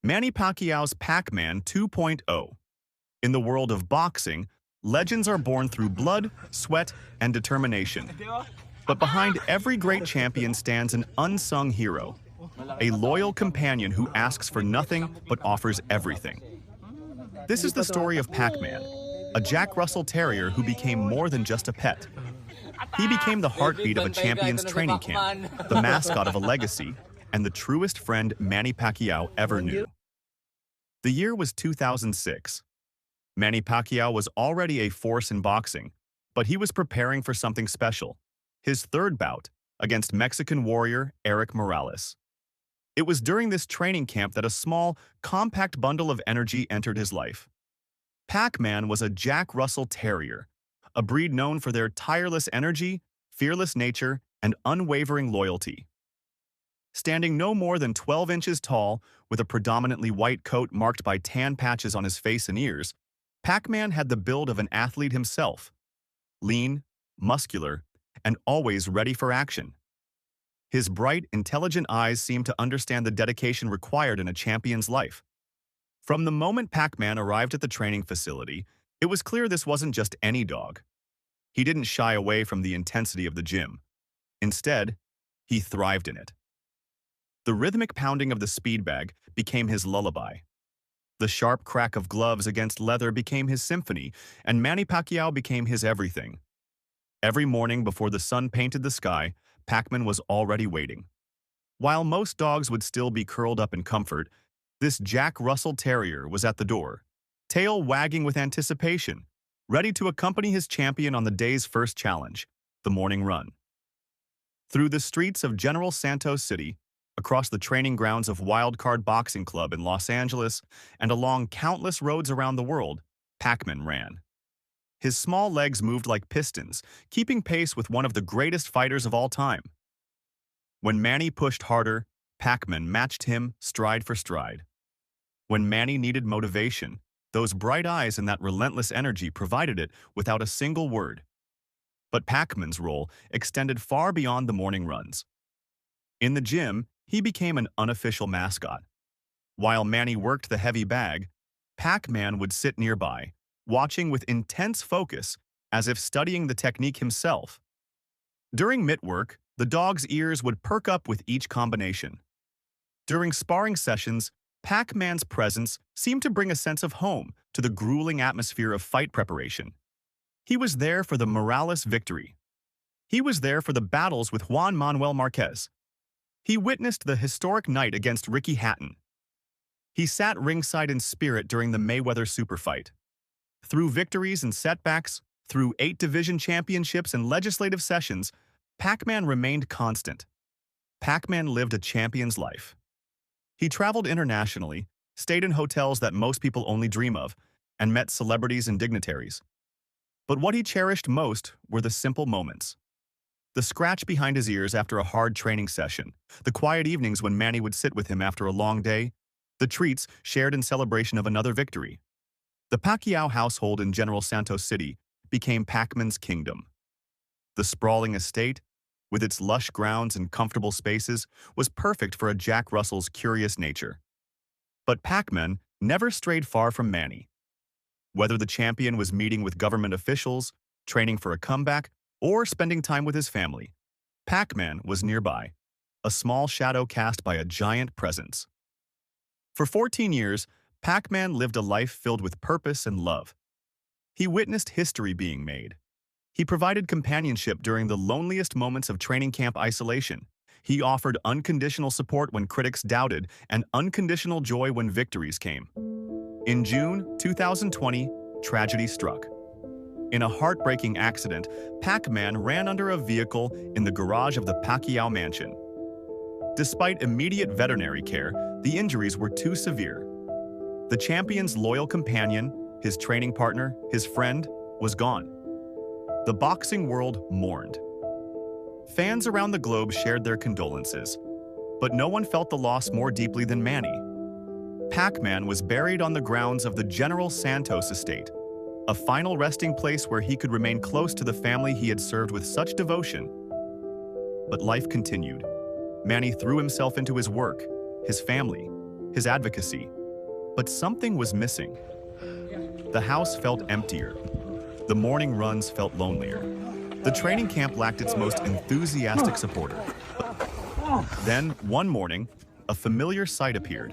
Manny Pacquiao's Pac-Man 2.0. In the world of boxing, legends are born through blood, sweat, and determination. But behind every great champion stands an unsung hero, a loyal companion who asks for nothing but offers everything. This is the story of Pac-Man, a Jack Russell Terrier who became more than just a pet. He became the heartbeat of a champion's training camp, the mascot of a legacy, and the truest friend Manny Pacquiao ever knew. The year was 2006. Manny Pacquiao was already a force in boxing, but he was preparing for something special, his third bout against Mexican warrior Erik Morales. It was during this training camp that a small, compact bundle of energy entered his life. Pac-Man was a Jack Russell Terrier, a breed known for their tireless energy, fearless nature, and unwavering loyalty. Standing no more than 12 inches tall, with a predominantly white coat marked by tan patches on his face and ears, Pac-Man had the build of an athlete himself, lean, muscular, and always ready for action. His bright, intelligent eyes seemed to understand the dedication required in a champion's life. From the moment Pac-Man arrived at the training facility, it was clear this wasn't just any dog. He didn't shy away from the intensity of the gym. Instead, he thrived in it. The rhythmic pounding of the speed bag became his lullaby. The sharp crack of gloves against leather became his symphony, and Manny Pacquiao became his everything. Every morning before the sun painted the sky, Pac-Man was already waiting. While most dogs would still be curled up in comfort, this Jack Russell Terrier was at the door, tail wagging with anticipation, ready to accompany his champion on the day's first challenge, the morning run. Through the streets of General Santos City, across the training grounds of Wildcard Boxing Club in Los Angeles, and along countless roads around the world, Pac-Man ran. His small legs moved like pistons, keeping pace with one of the greatest fighters of all time. When Manny pushed harder, Pac-Man matched him stride for stride. When Manny needed motivation, those bright eyes and that relentless energy provided it without a single word. But Pac-Man's role extended far beyond the morning runs. In the gym, he became an unofficial mascot. While Manny worked the heavy bag, Pac-Man would sit nearby, watching with intense focus, as if studying the technique himself. During mitt work, the dog's ears would perk up with each combination. During sparring sessions, Pac-Man's presence seemed to bring a sense of home to the grueling atmosphere of fight preparation. He was there for the Morales victory. He was there for the battles with Juan Manuel Marquez. He witnessed the historic night against Ricky Hatton. He sat ringside in spirit during the Mayweather super fight. Through victories and setbacks, through 8 division championships and legislative sessions, Pac-Man remained constant. Pac-Man lived a champion's life. He traveled internationally, stayed in hotels that most people only dream of, and met celebrities and dignitaries. But what he cherished most were the simple moments. The scratch behind his ears after a hard training session, the quiet evenings when Manny would sit with him after a long day, the treats shared in celebration of another victory. The Pacquiao household in General Santos City became Pac-Man's kingdom. The sprawling estate, with its lush grounds and comfortable spaces, was perfect for a Jack Russell's curious nature. But Pac-Man never strayed far from Manny. Whether the champion was meeting with government officials, training for a comeback, or spending time with his family, Pac-Man was nearby, a small shadow cast by a giant presence. For 14 years, Pac-Man lived a life filled with purpose and love. He witnessed history being made. He provided companionship during the loneliest moments of training camp isolation. He offered unconditional support when critics doubted and unconditional joy when victories came. In June 2020, tragedy struck. In a heartbreaking accident, Pac-Man ran under a vehicle in the garage of the Pacquiao mansion. Despite immediate veterinary care, the injuries were too severe. The champion's loyal companion, his training partner, his friend, was gone. The boxing world mourned. Fans around the globe shared their condolences, but no one felt the loss more deeply than Manny. Pac-Man was buried on the grounds of the General Santos estate, a final resting place where he could remain close to the family he had served with such devotion. But life continued. Manny threw himself into his work, his family, his advocacy, But something was missing. The house felt emptier. The morning runs felt lonelier. The training camp lacked its most enthusiastic supporter. Then, one morning, a familiar sight appeared.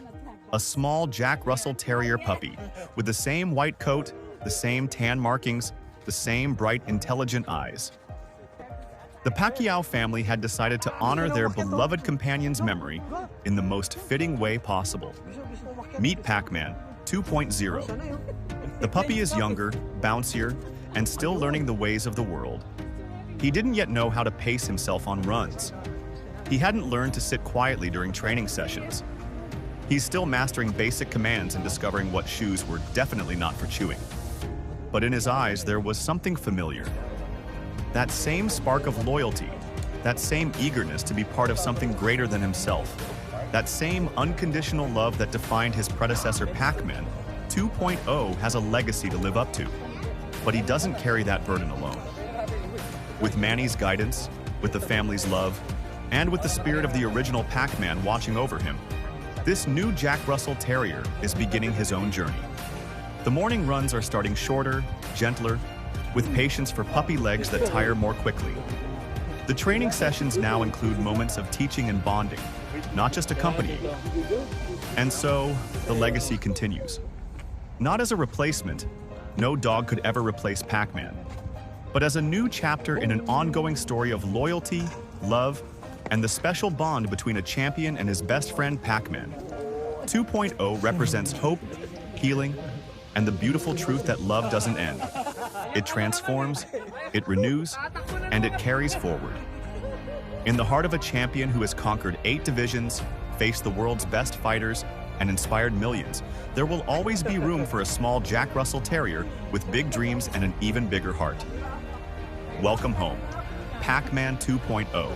A small Jack Russell Terrier puppy with the same white coat, the same tan markings, the same bright, intelligent eyes. The Pacquiao family had decided to honor their beloved companion's memory in the most fitting way possible. Meet PACMAN 2.0. The puppy is younger, bouncier, and still learning the ways of the world. He didn't yet know how to pace himself on runs. He hadn't learned to sit quietly during training sessions. He's still mastering basic commands and discovering what shoes were definitely not for chewing. But in his eyes, there was something familiar. That same spark of loyalty, that same eagerness to be part of something greater than himself, that same unconditional love that defined his predecessor PACMAN 2.0 has a legacy to live up to. But he doesn't carry that burden alone. With Manny's guidance, with the family's love, and with the spirit of the original PACMAN watching over him, this new Jack Russell Terrier is beginning his own journey. The morning runs are starting shorter, gentler, with patience for puppy legs that tire more quickly. The training sessions now include moments of teaching and bonding, not just accompanying. And so, the legacy continues. Not as a replacement, no dog could ever replace PACMAN, but as a new chapter in an ongoing story of loyalty, love, and the special bond between a champion and his best friend PACMAN. 2.0 represents hope, healing, and the beautiful truth that love doesn't end. It transforms, it renews, and it carries forward. In the heart of a champion who has conquered 8 divisions, faced the world's best fighters, and inspired millions, there will always be room for a small Jack Russell Terrier with big dreams and an even bigger heart. Welcome home, PACMAN 2.0.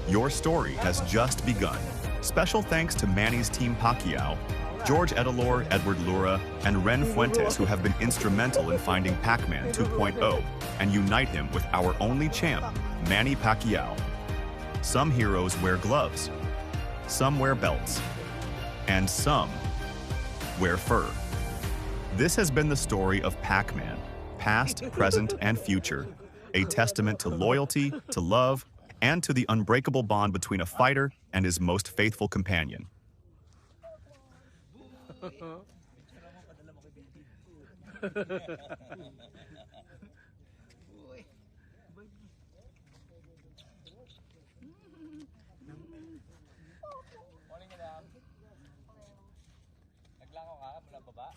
Your story has just begun. Special thanks to Manny's Team Pacquiao, George Edalor, Edward Lura, and Ren Fuentes, who have been instrumental in finding PACMAN 2.0 and unite him with our only champ, Manny Pacquiao. Some heroes wear gloves, some wear belts, and some wear fur. This has been the story of PACMAN, past, present, and future, a testament to loyalty, to love, and to the unbreakable bond between a fighter and his most faithful companion. Morning, madam. Naglango ka mula baba?